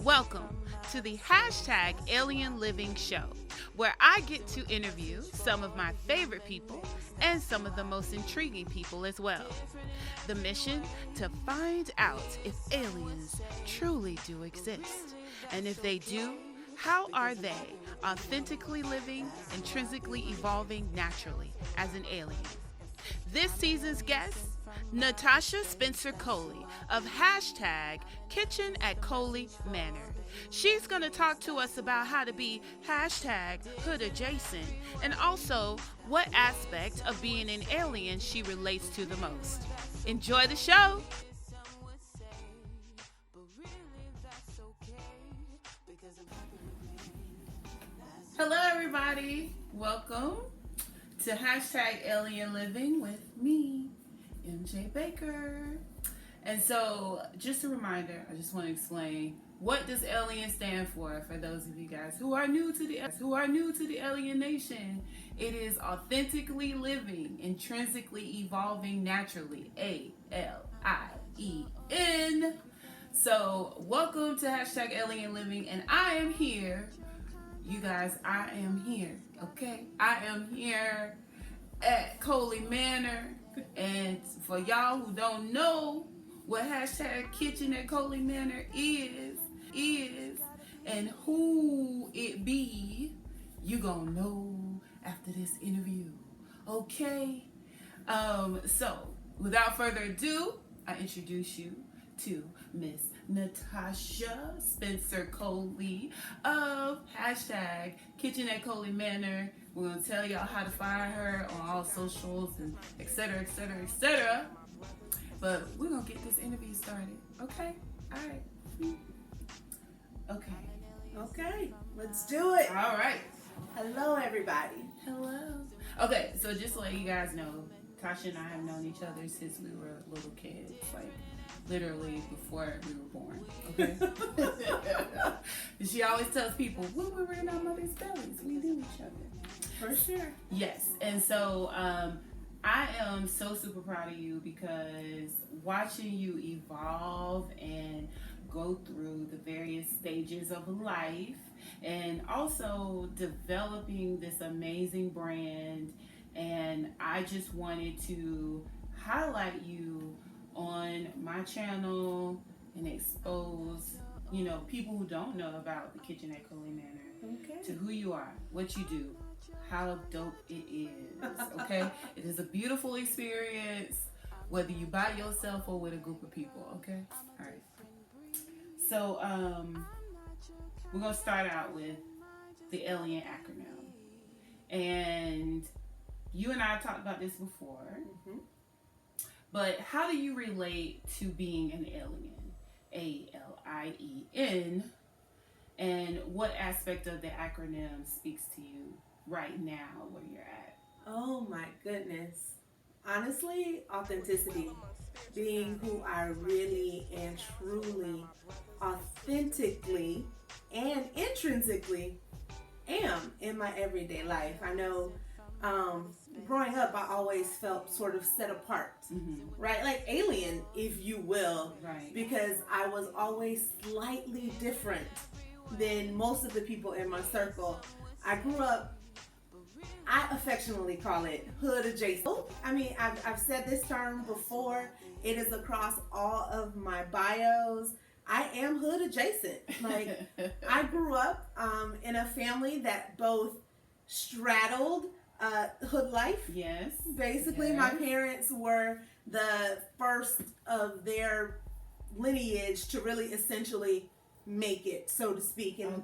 Welcome to the hashtag L.I.E.N.Living Show, where I get to interview some of my favorite people and some of the most intriguing people as well. The mission to find out if aliens truly do exist. And if they do, how are they authentically living, intrinsically evolving naturally as an alien? This season's guest, Natasha Spencer-Coley of hashtag Kitchen at Coley Manor. She's going to talk to us about how to be hashtag hood adjacent and also what aspect of being an alien she relates to the most. Enjoy the show. Hello, everybody. Welcome to hashtag Alien Living with me, MJbaker. And so, just a reminder, I just want to explain, what does L.I.E.N stand for those of you guys who are new to the L.I.E.N Nation? It is authentically living, intrinsically evolving naturally. A.L.I.E.N. So, welcome to hashtag L.I.E.N Living, and I am here. You guys, I am here, okay? I am here at Coley Manor, and for y'all who don't know what hashtag Kitchen at Coley Manor is, and who it be, you gonna know after this interview, okay? So, without further ado, I introduce you to Miss Natasha Spencer-Coley of hashtag Kitchen at Coley Manor. We're going to tell y'all how to find her on all socials and et cetera, et cetera, et cetera. But we're going to get this interview started. Okay? All right. Okay, let's do it. All right. Hello, everybody. Hello. Okay, so just to let you guys know, Tasha and I have known each other since we were little kids. Like, literally before we were born, okay? She always tells people, when we were in our mother's bellies, we knew each other. For sure. Yes, and so I am so super proud of you because watching you evolve and go through the various stages of life and also developing this amazing brand, and I just wanted to highlight you on my channel and expose, people who don't know about the Kitchen at Coley Manor, to who you are, what you do, how dope it is, okay? It is a beautiful experience, whether you by yourself or with a group of people, okay? All right. So, we're going to start out with the L.I.E.N acronym. And you and I talked about this before. Mm-hmm. But how do you relate to being an alien? A.L.I.E.N. And what aspect of the acronym speaks to you right now where you're at? Oh my goodness. Honestly, authenticity. Being who I really and truly, authentically and intrinsically am in my everyday life. I know growing up, I always felt sort of set apart, right? Like alien, if you will, right? Because I was always slightly different than most of the people in my circle. I grew up, I affectionately call it hood adjacent. I mean, I've said this term before. It is across all of my bios. I am hood adjacent. Like, I grew up in a family that both straddled hood life. Yes. Basically, yes. My parents were the first of their lineage to really essentially make it, so to speak. And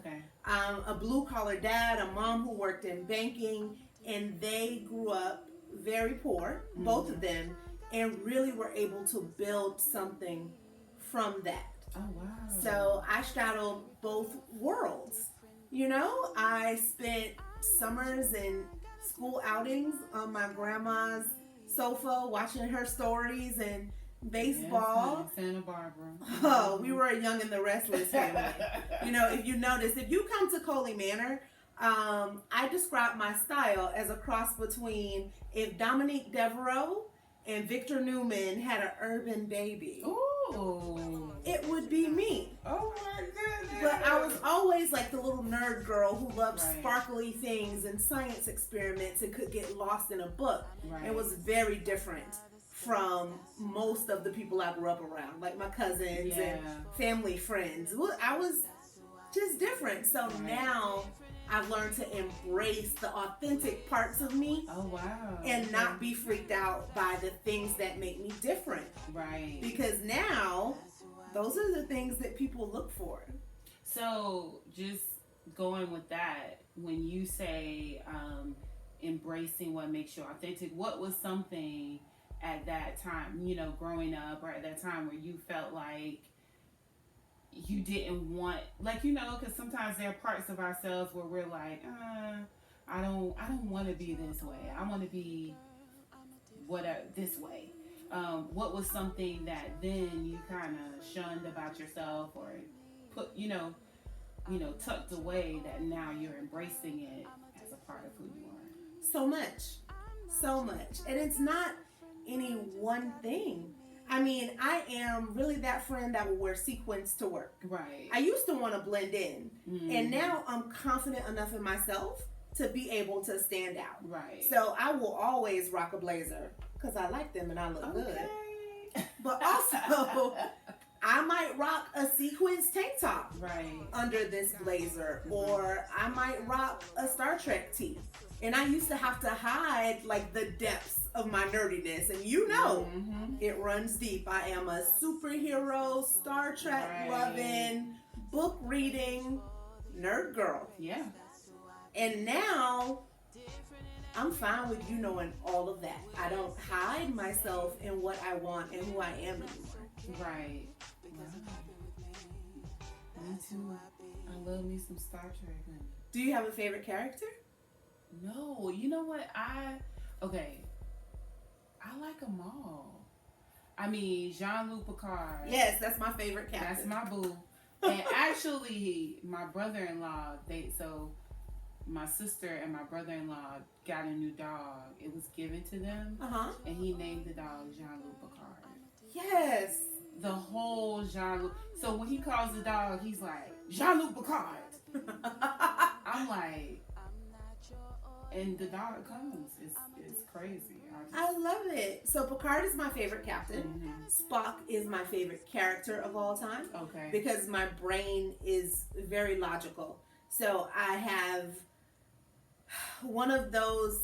a blue collar dad, a mom who worked in banking, and they grew up very poor, both of them, and really were able to build something from that. Oh, wow. So I straddled both worlds. I spent summers and school outings on my grandma's sofa watching her stories and baseball. Yes, Santa Barbara. Oh, we were a young and the restless family. If you notice, if you come to Coley Manor, I describe my style as a cross between if Dominique Devereaux and Victor Newman had an urban baby. Ooh. Oh. it would be me. Oh my goodness. But I was always like the little nerd girl who loved Right. sparkly things and science experiments and could get lost in a book. Right. It was very different from most of the people I grew up around, like my cousins and family friends. I was just different. So now I've learned to embrace the authentic parts of me. Oh wow. And not be freaked out by the things that make me different. Right. Because now, those are the things that people look for. So, just going with that, when you say embracing what makes you authentic, what was something at that time, you know, growing up, or at that time where you felt like you didn't want, like, you know, because sometimes there are parts of ourselves where we're like, I don't want to be this way. I want to be this way. What was something that then you kind of shunned about yourself, or put, you know, tucked away, that now you're embracing it as a part of who you are? So much. And it's not any one thing. I mean, I am really that friend that will wear sequins to work. Right. I used to want to blend in. And now I'm confident enough in myself to be able to stand out. Right. So I will always rock a blazer because I like them and I look good. But also, I might rock a sequins tank top under this blazer, or I might rock a Star Trek tee. And I used to have to hide like the depths of my nerdiness, and you know, it runs deep. I am a superhero, Star Trek loving, book reading nerd girl. Yeah. And now I'm fine with you knowing all of that. I don't hide myself in what I want and who I am anymore. Right. Me too. I love me some Star Trek. Do you have a favorite character? No. You know what? I like them all. I mean, Jean-Luc Picard. Yes, that's my favorite captain. That's my boo. And actually, my brother-in-law, my sister and my brother-in-law got a new dog. It was given to them. And he named the dog Jean-Luc Picard. Yes. The whole Jean-Luc. So when he calls the dog, he's like, Jean-Luc Picard. I'm like, and the dog comes. It's crazy. I love it. So Picard is my favorite captain. Spock is my favorite character of all time. Okay. Because my brain is very logical. So I have one of those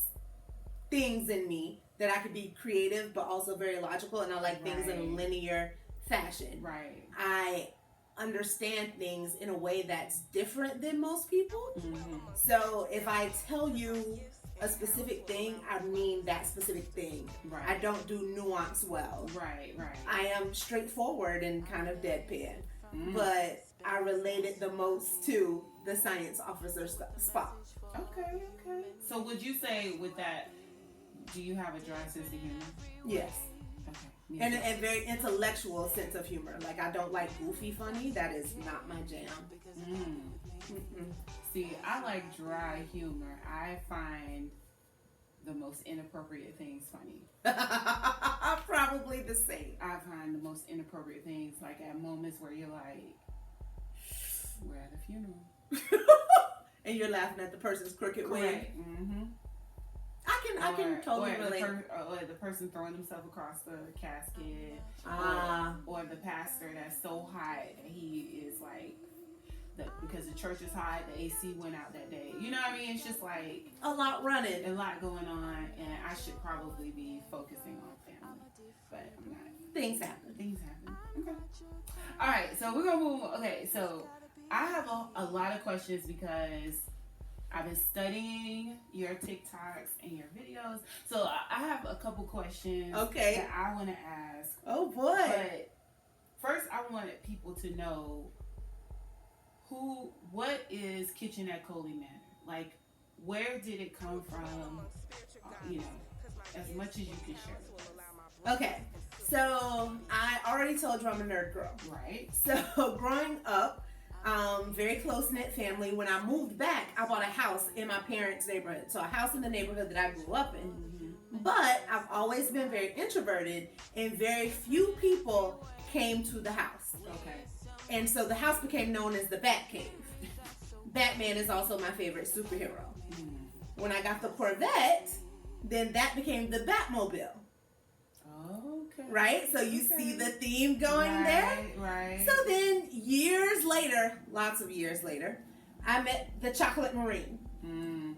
things in me that I could be creative but also very logical, and I like things in a linear fashion. Right. I understand things in a way that's different than most people. So if I tell you a specific thing, I mean that specific thing. Right. I don't do nuance well. Right. I am straightforward and kind of deadpan. But I related the most to the science officer Spock. Okay. So would you say with that, do you have a dry sense of humor? Yes. Okay. And a very intellectual sense of humor. Like, I don't like goofy funny. That is not my jam. See, I like dry humor. I find the most inappropriate things funny. Probably the same. I find the most inappropriate things like at moments where you're like, we're at a funeral. And you're laughing at the person's crooked wig. Correct. I can totally relate. Or the person throwing themselves across the casket. Or the pastor that's so hot that he is like, because the church is hot, the AC went out that day. You know what I mean? It's just like a lot running. A lot going on, and I should probably be focusing on family. But I'm not. Things happen. Okay. All right, so we're going to move on. Okay, so I have a lot of questions because I've been studying your TikToks and your videos. So I have a couple questions that I want to ask. Oh, boy. But first, I wanted people to know what is Kitchen at Coley Manor? Like, where did it come from? You know, as much as you can share with us. Okay, so I already told you I'm a nerd girl. Right. So growing up, very close-knit family. When I moved back, I bought a house in my parents' neighborhood. So a house in the neighborhood that I grew up in. But I've always been very introverted, and very few people came to the house. Okay. And so the house became known as the Bat Cave. Batman is also my favorite superhero. When I got the Corvette, then that became the Batmobile. Okay. Right? So you see the theme going there? Right. So then years later, lots of years later, I met the Chocolate Marine.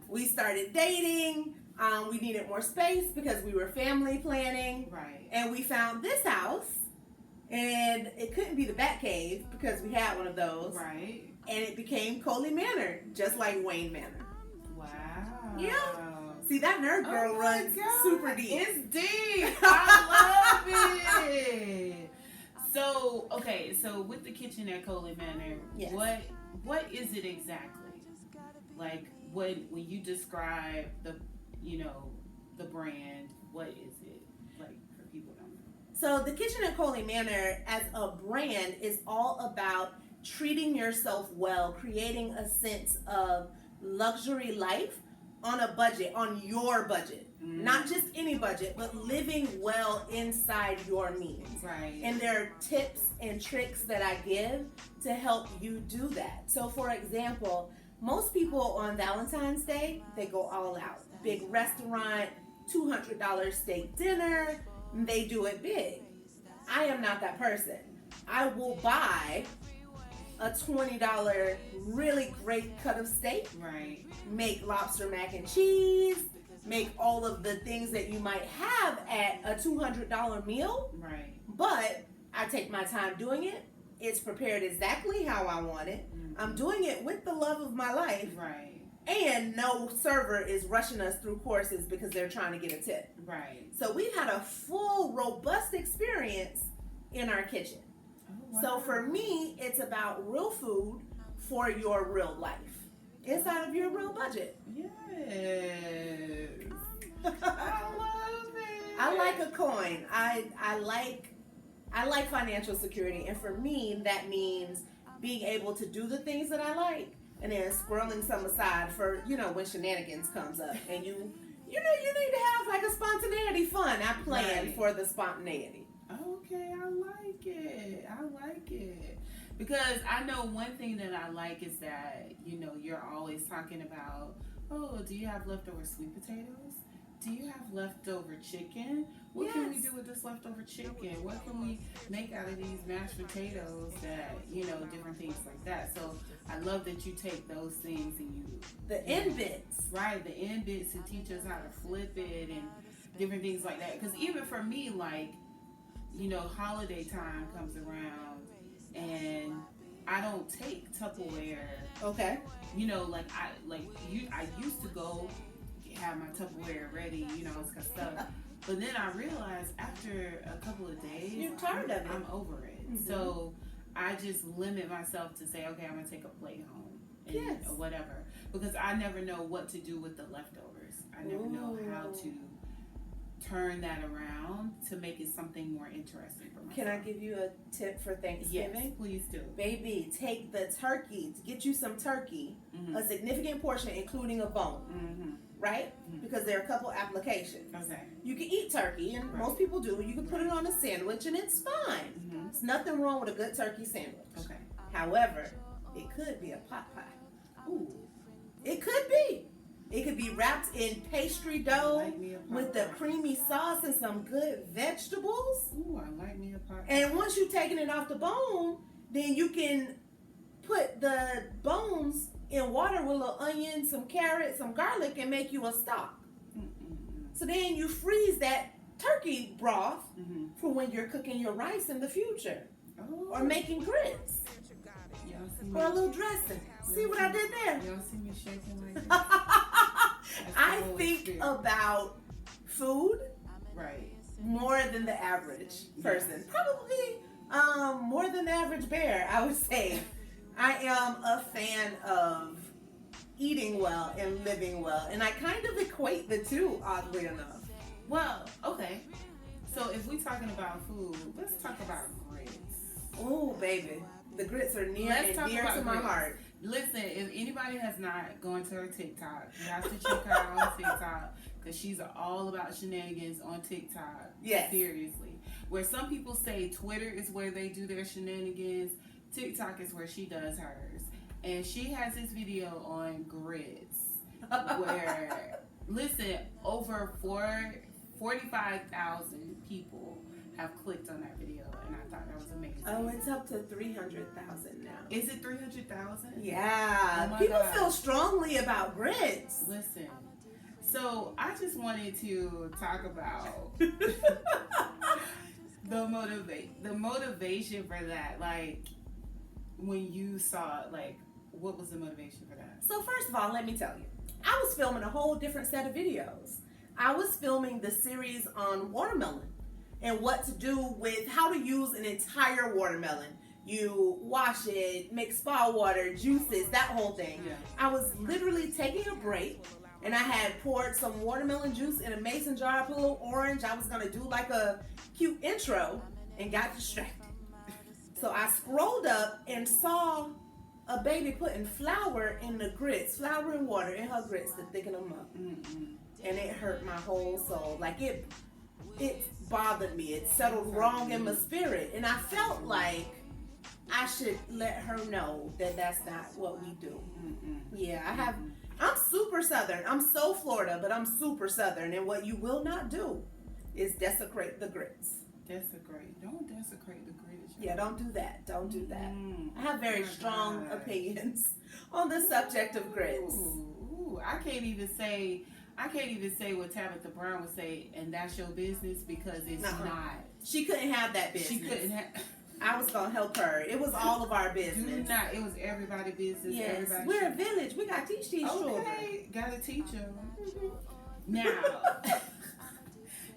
We started dating. We needed more space because we were family planning. Right. And we found this house. And it couldn't be the Bat Cave because we had one of those. Right. And it became Coley Manor, just like Wayne Manor. Wow. Yeah. See, that nerd girl runs super deep. It's deep. I love it. So, okay, so with the kitchen at Coley Manor, Yes. what is it exactly? Like when you describe the brand, what is it like for people who don't know? So the kitchen at Coley Manor as a brand is all about treating yourself well, creating a sense of luxury life on a budget, on your budget. Not just any budget, but living well inside your means. Right. And there are tips and tricks that I give to help you do that. So for example, most people on Valentine's Day, they go all out. Big restaurant, $200 steak dinner, they do it big. I am not that person. I will buy a $20 really great cut of steak, Right. make lobster mac and cheese, make all of the things that you might have at a $200 meal, Right. but I take my time doing it. It's prepared exactly how I want it. I'm doing it with the love of my life, Right. and no server is rushing us through courses because they're trying to get a tip. Right. So we've had a full, robust experience in our kitchen. Oh, wow. So for me, it's about real food for your real life, inside of your real budget. Yes. I love it. I like a coin. I like financial security, and for me, that means being able to do the things that I like, and then squirreling some aside for when shenanigans comes up, and you need to have like a spontaneity fun. I plan Right. for the spontaneity. Okay, I like it. I like it. Because I know one thing that I like is that, you're always talking about, oh, do you have leftover sweet potatoes? Do you have leftover chicken? What can we Yes. do with this leftover chicken? What can we make out of these mashed potatoes that, different things like that. So I love that you take those things and The end bits. right, the end bits to teach us how to flip it and different things like that. Because even for me, like, holiday time comes around and I don't take Tupperware. Okay. I used to go have my Tupperware ready, it's stuff. But then I realized after a couple of days, You're tired of it. I'm over it. Mhm. So I just limit myself to say, okay, I'm gonna take a plate home and Yes. or whatever, because I never know what to do with the leftovers. I never know how to turn that around to make it something more interesting for myself. Can I give you a tip for Thanksgiving? Yes, please do. Baby, take the turkey. Get you some turkey, Mhm. a significant portion, including a bone, Mm-hmm. right? Because there are a couple applications. Okay. You can eat turkey, and Right. most people do. You can put it on a sandwich, and it's fine. Mm-hmm. There's nothing wrong with a good turkey sandwich. Okay. However, it could be a pot pie. Ooh. It could be. It could be wrapped in pastry dough like me a pot with the pie. creamy sauce and some good vegetables. Ooh, I like me a pot. And once you've taken it off the bone, then you can put the bones in water with a little onion, some carrots, some garlic, and make you a stock. So then you freeze that turkey broth Mm-hmm. for when you're cooking your rice in the future Oh. or making grits Y'all see me? or a little dressing. See what I did there? Y'all see me shaking like this? I the Holy think Spirit. about food Right. more than the average person. Probably more than the average bear, I would say. I am a fan of eating well and living well, and I kind of equate the two, oddly enough. Well, okay. So if we're talking about food, let's talk about grits. Oh, baby. The grits are near Let's and talk dear about to my grits. heart. Listen, if anybody has not gone to her TikTok, you have to check her out on TikTok because she's all about shenanigans on TikTok. Yes. Seriously. Where some people say Twitter is where they do their shenanigans, TikTok is where she does hers. And she has this video on grits where, listen, over 45,000 people have clicked on that video, and I thought that was amazing. Oh, it's up to 300,000 now. Is it 300,000? Yeah. Oh my People God. feel strongly about grits. Listen, so I just wanted to talk about the motivation for that. Like, when you saw it, like, what was the motivation for that? So first of all, let me tell you, I was filming a whole different set of videos. I was filming the series on watermelon and what to do with how to use an entire watermelon. You wash it, mix spa water, juices, that whole thing. Yeah. I was literally taking a break, and I had poured some watermelon juice in a mason jar, put a little orange. I was gonna do like a cute intro and got distracted. So I scrolled up and saw a baby putting flour in the grits, flour and water in her grits to thicken them up. Mm-mm. And it hurt my whole soul. Like it bothered me. It settled wrong in my spirit. And I felt like I should let her know that that's not what we do. Mm-mm. Yeah, I'm super Southern. I'm so Florida, but I'm super Southern. And what you will not do is desecrate the grits. Desecrate. Don't desecrate the grits. Yeah, don't do that. Don't do that. Mm. I have very Oh my strong gosh. opinions on the subject of grits. Ooh, I can't even say what Tabitha Brown would say, and that's your business, because it's Nuh-uh. not. She couldn't have that business. She couldn't have. I was gonna help her. It was all of our Do business. not. It was everybody's business. Yes, Everybody we're a should- village. We got to teach these children. Okay, gotta teach them. Mhm.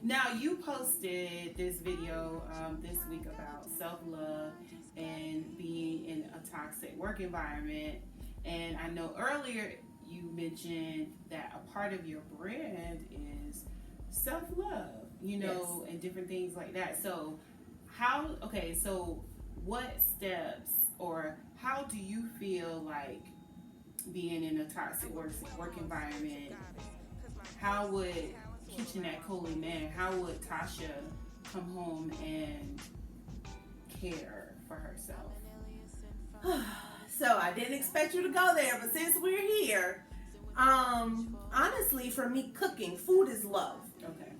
Now you posted this video this week about self-love and being in a toxic work environment, and I know earlier you mentioned that a part of your brand is self-love, and different things like that. So so what steps, or how do you feel like being in a toxic work environment, how would Kitchenette Coley Man, how would Tasha come home and care for herself? So I didn't expect you to go there, but since we're here, honestly, for me, cooking, food is love. Okay.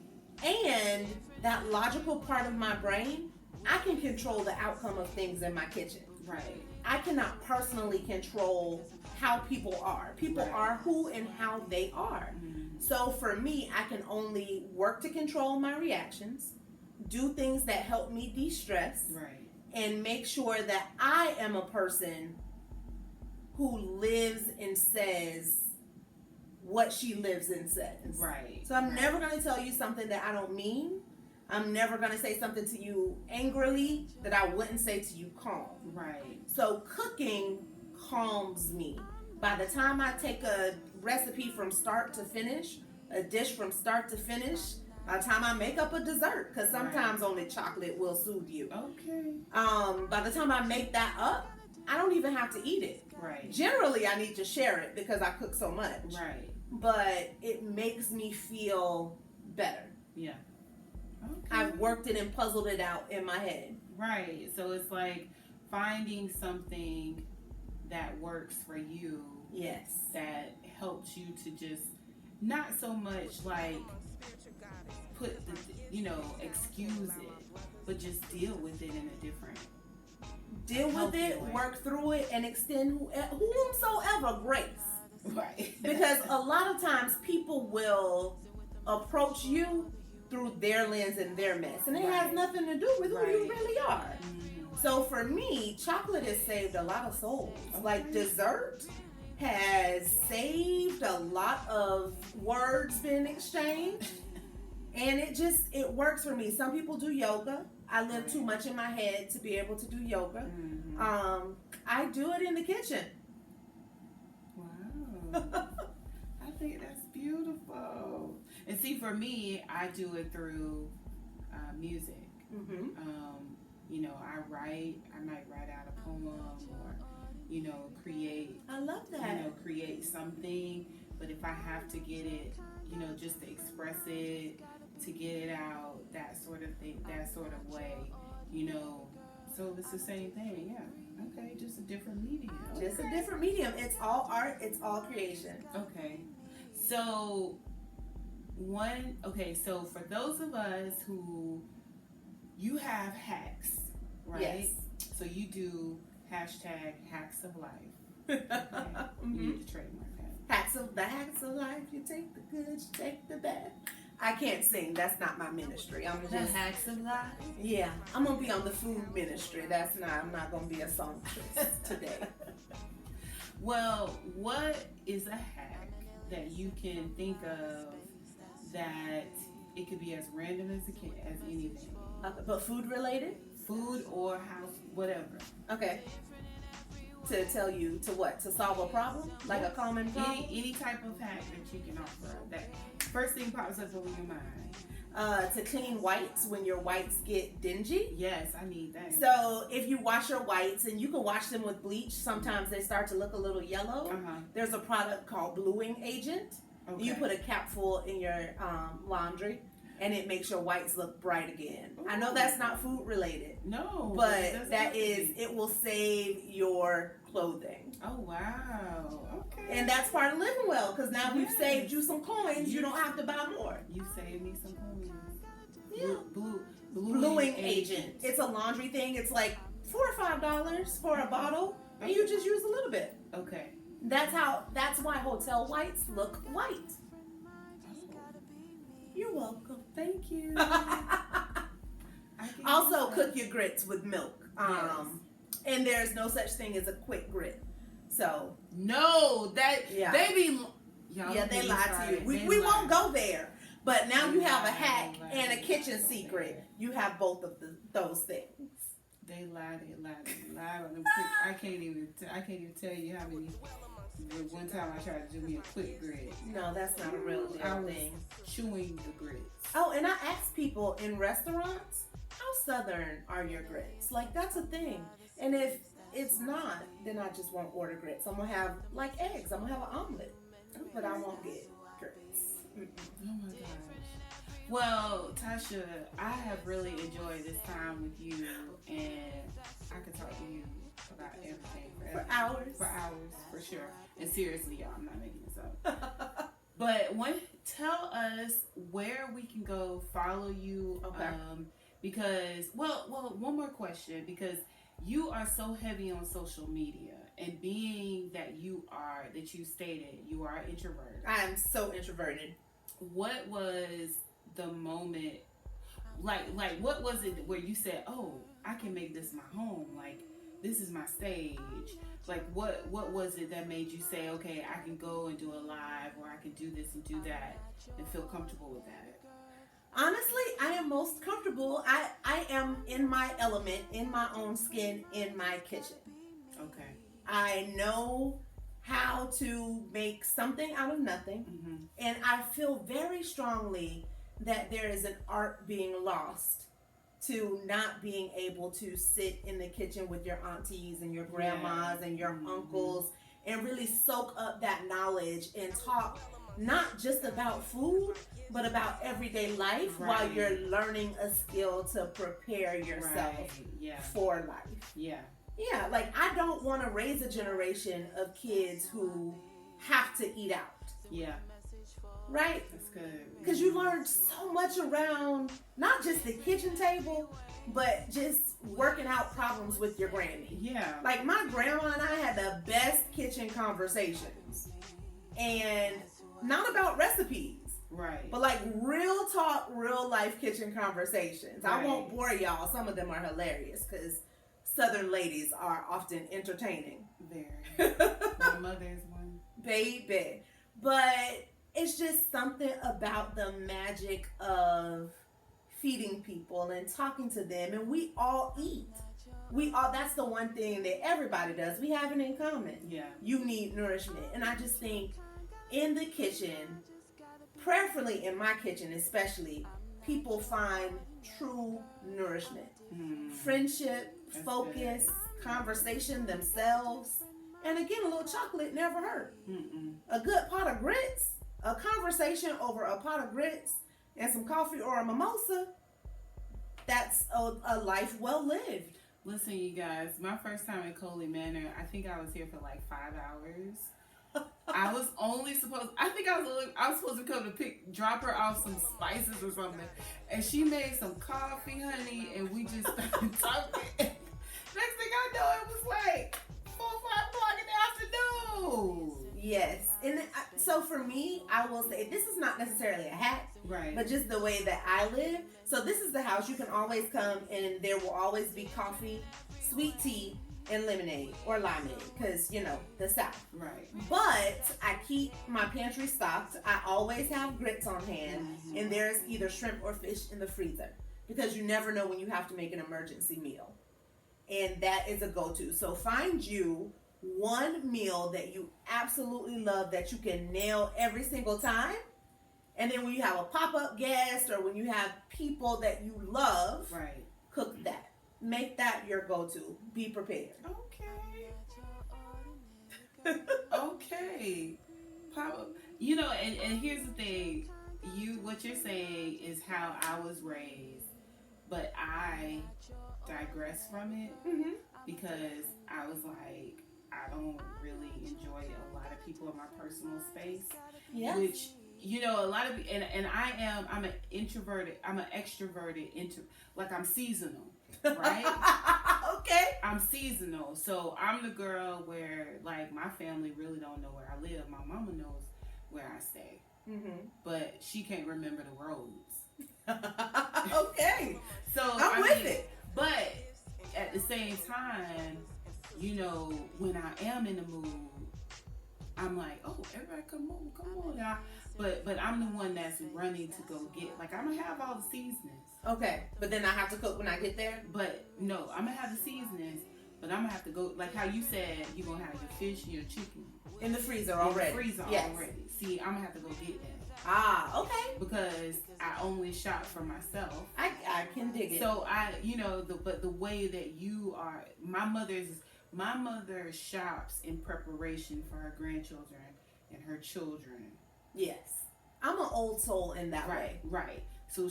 And that logical part of my brain, I can control the outcome of things in my kitchen. Right. I cannot personally control how people are. People Right. are who and how they are. Mm-hmm. So for me, I can only work to control my reactions, do things that help me de-stress, Right. and make sure that I am a person who lives and says what she lives and says. Right. So I'm never going to tell you something that I don't mean. I'm never going to say something to you angrily that I wouldn't say to you calm. Right. So cooking calms me. By the time I take a recipe from start to finish, a dish from start to finish, by the time I make up a dessert, because sometimes only chocolate will soothe you. Okay. By the time I make that up, I don't even have to eat it. Right. Generally, I need to share it because I cook so much. Right. But it makes me feel better. Yeah. Okay. I've worked it and puzzled it out in my head. Right. So it's like finding something that works for you, Yes. that helps you to just not so much like put the, excuse it, but just deal with it in a different. Deal with it, Healthy way. work through it, and extend whomsoever grace. Right. Because a lot of times people will approach you through their lens and their mess. And it has Right. nothing to do with who you Right. really are. Mhm. So for me, chocolate has saved a lot of souls. Okay. Like dessert has saved a lot of words being exchanged. And it works for me. Some people do yoga. I live too much in my head to be able to do yoga. Mhm. I do it in the kitchen. Wow. I think that's beautiful. And see, for me, I do it through music. Mm-hmm. I might write out a poem, or, create, I love that. create something. But if I have to get it, you know, just to express it, to get it out, that sort of thing, that sort of way, you know. So it's the same thing, yeah. Okay, just a different medium. Just a different medium. It's all art. It's all creation. Okay. So so for those of us who, you have hacks, right? Yes. So you do hashtag hacks of life. Okay. Mm-hmm. You need to trademark that. Hacks of life. You take the good, you take the bad. I can't sing. That's not my ministry. I'm The just hacks of life. yeah. I'm gonna be on the food ministry. That's not. I'm not gonna be a songstress today. Well, what is a hack that you can think of that it could be as random as anything? But food related. Food or house, whatever. Okay. To tell you to what? To solve a problem, like a common problem. Any type of hack that you can offer. That first thing pops up in your mind. To clean whites when your whites get dingy. Yes, I need that. So if you wash your whites, and you can wash them with bleach, sometimes they start to look a little yellow. There's a product called bluing agent. Okay. You put a capful in your laundry, and it makes your whites look bright again. Ooh. I know that's not food related. No. But that is, it will save your clothing. Oh, wow. Okay. And that's part of living well, because now we've saved you some coins. You don't have to buy more. You saved me some coins. Yeah. Bluing agent. It's a laundry thing. It's like $4 or $5 for a bottle, and you just use a little bit. Okay. That's why hotel whites look white. You're welcome. Thank you. Also, cook your grits with milk. Yes. And there's no such thing as a quick grit. So no, they be they lie to you. We won't go there. But now you have a hack and a kitchen secret. You have both of those things. They lie. I can't even tell you how many. One time I tried to do me a quick grit. No, that's not a real thing. Chewing the grits. Oh, and I ask people in restaurants, how southern are your grits? Like, that's a thing. And if it's not, then I just won't order grits. I'm going to have, like, eggs. I'm going to have an omelet. But I won't get grits. Oh, my gosh. Well, Tasha, I have really enjoyed this time with you. And I could talk to you about everything for hours. For hours, for sure. And seriously, y'all, I'm not making this up. But tell us where we can go follow you. Okay. Because, well, one more question. Because you are so heavy on social media, and being that you stated you are an introvert. I am so introverted. What was the moment, like what was it where you said, oh, I can make this my home, like this is my stage? Like what was it that made you say, okay, I can go and do a live, or I can do this and do that and feel comfortable with that? Honestly, I am most comfortable. I am in my element, in my own skin, in my kitchen. Okay. I know how to make something out of nothing. Mm-hmm. And I feel very strongly that there is an art being lost to not being able to sit in the kitchen with your aunties and your grandmas and your uncles and really soak up that knowledge and talk not just about food, but about everyday life while you're learning a skill to prepare yourself for life. Yeah, like I don't want to raise a generation of kids who have to eat out. Yeah. Right? That's good. Because you learn so much around not just the kitchen table, but just working out problems with your granny. Yeah. Like my grandma and I had the best kitchen conversations. And not about recipes. Right. But like real talk, real life kitchen conversations. Right. I won't bore y'all. Some of them are hilarious because Southern ladies are often entertaining. Very. My mother is one. Baby. But it's just something about the magic of feeding people and talking to them. And we all eat. That's the one thing that everybody does. We have it in common. Yeah. You need nourishment. And I just think in the kitchen, prayerfully in my kitchen especially, people find true nourishment. Friendship, that's focus, good. Conversation themselves. And again, a little chocolate never hurt. A good pot of grits a conversation over a pot of grits and some coffee or a mimosa, that's a life well lived. Listen, you guys, my first time in Coley Manor, I think I was here for like 5 hours. I was only supposed. I was supposed to come to drop her off some spices or something, and she made some coffee, honey, and we just started talking. Next thing I know, it was like 4 or 5 o'clock in the afternoon. Yes, and so for me, I will say this is not necessarily a hack, Right. but just the way that I live. So this is the house. You can always come, and there will always be coffee, sweet tea, and lemonade or limeade, because the South. Right. But I keep my pantry stocked. I always have grits on hand, and there's either shrimp or fish in the freezer, because you never know when you have to make an emergency meal, and that is a go-to. So find you one meal that you absolutely love that you can nail every single time, and then when you have a pop-up guest or when you have people that you love, Right. cook that. Make that your go-to. Be prepared. Okay. And here's the thing. What you're saying is how I was raised, but I digress from it because I was like, I don't really enjoy a lot of people in my personal space. Yeah. Which, a lot of, and I'm an introverted, I'm an extroverted, like I'm seasonal, right? Okay. I'm seasonal. So I'm the girl where, like, my family really don't know where I live. My mama knows where I stay. But she can't remember the roads. Okay. So I'm with it. But at the same time, when I am in the mood, I'm like, oh, everybody come on now. But I'm the one that's running to go get, like, I'm gonna have all the seasonings. Okay. But then I have to cook when I get there? But no, I'm gonna have the seasonings, but I'm gonna have to go, like how you said, you're gonna have your fish and your chicken. In the freezer already. Already. See, I'm gonna have to go get that. Okay. Because I only shop for myself. I can dig it. So but the way that you are, my mother shops in preparation for her grandchildren and her children. Yes. I'm an old soul in that way. Right. So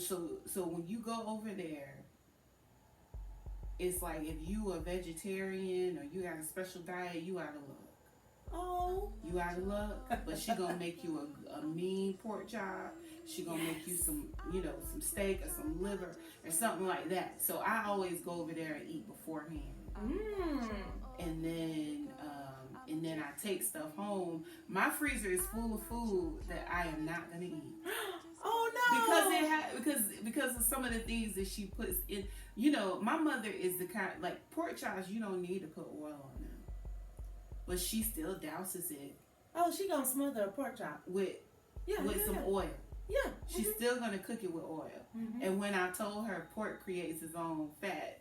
when you go over there, it's like if you a vegetarian or you got a special diet, you out of luck. Oh. You out of luck, but she gonna make you a mean pork chop. She gonna make you some steak or some liver or something like that. So I always go over there and eat beforehand. And then I take stuff home. My freezer is full of food that I am not gonna eat. Oh no! Because of some of the things that she puts in. My mother is the kind, like, pork chops. You don't need to put oil on them, but she still douses it. Oh, she gonna smother a pork chop with some oil. Yeah. She's still gonna cook it with oil. And when I told her pork creates its own fat,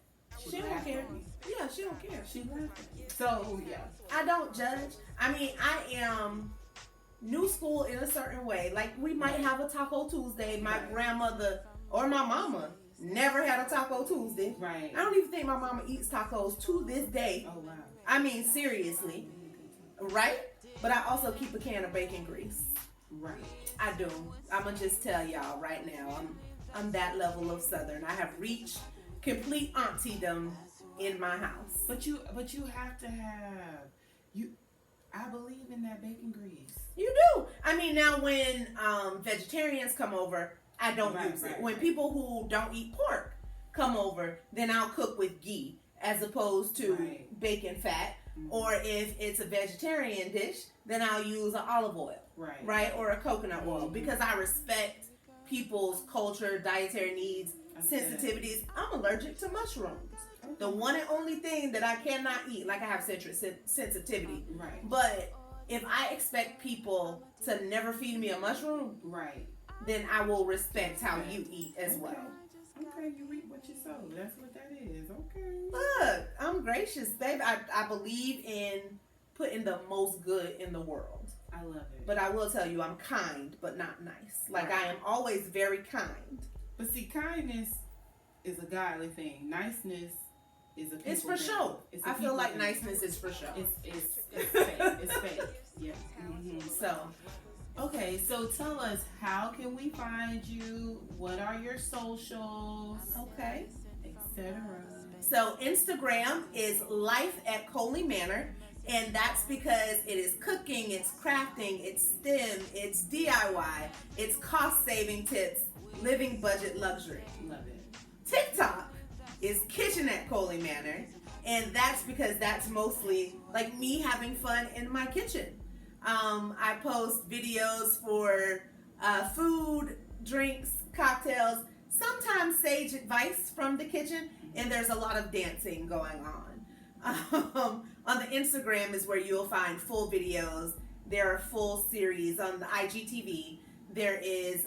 she don't care. Yeah, she don't care. She laughed at me. So yeah, I don't judge. I mean, I am new school in a certain way. Like, we might have a Taco Tuesday. My grandmother or my mama never had a Taco Tuesday. Right. I don't even think my mama eats tacos to this day. Oh wow. I mean, seriously. Right? But I also keep a can of bacon grease. Right. I do. I'ma just tell y'all right now. I'm that level of Southern. I have reached complete auntiedom in my house. But you have to have I believe in that bacon grease. You do. I mean, now when vegetarians come over, I don't use it. When people who don't eat pork come over, then I'll cook with ghee as opposed to bacon fat. Or if it's a vegetarian dish, then I'll use an olive oil. Right? Or a coconut oil. Because I respect people's culture, dietary needs, sensitivities. I'm allergic to mushrooms. The one and only thing that I cannot eat, like I have citrus sensitivity. Right. But if I expect people to never feed me a mushroom, then I will respect how you eat as well. Okay, you reap what you sow. That's what that is. Okay. Look, I'm gracious, babe. I believe in putting the most good in the world. I love it. But I will tell you, I'm kind, but not nice. Like, I am always very kind. But see, kindness is a godly thing. Niceness is a people It's for thing. show. I feel like thing. niceness is for show. It's fake. It's fake. Yeah. So, Okay, so tell us, how can we find you? What are your socials? Okay. Etc. So Instagram is Life at Coley Manor, and that's because it is cooking, it's crafting, it's STEM, it's DIY, it's cost saving tips, living budget luxury. Love it. TikTok is Kitchen at Coley Manor, and that's because that's mostly like me having fun in my kitchen. I post videos for food, drinks, cocktails, sometimes sage advice from the kitchen, and there's a lot of dancing going on. On the Instagram is where you'll find full videos. There are full series on the IGTV. There is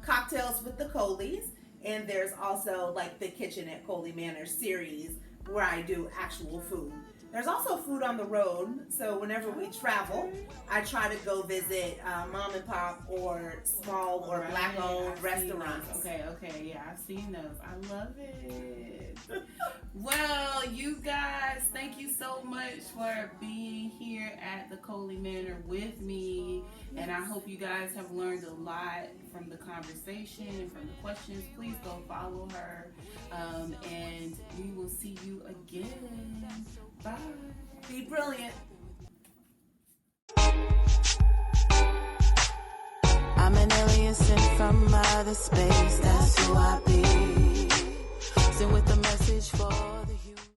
Cocktails with the Coleys, and there's also like the Kitchen at Coley Manor series where I do actual food. There's also food on the road, so whenever we travel, I try to go visit mom and pop or small or black-owned restaurants. Okay, yeah, I've seen those. I love it. Well, you guys, thank you so much for being here at the Coley Manor with me, and I hope you guys have learned a lot from the conversation and from the questions. Please go follow her, and we will see you again. Bye. Be brilliant. I'm an alien sent from outer space. That's who I be. Sent with a message for the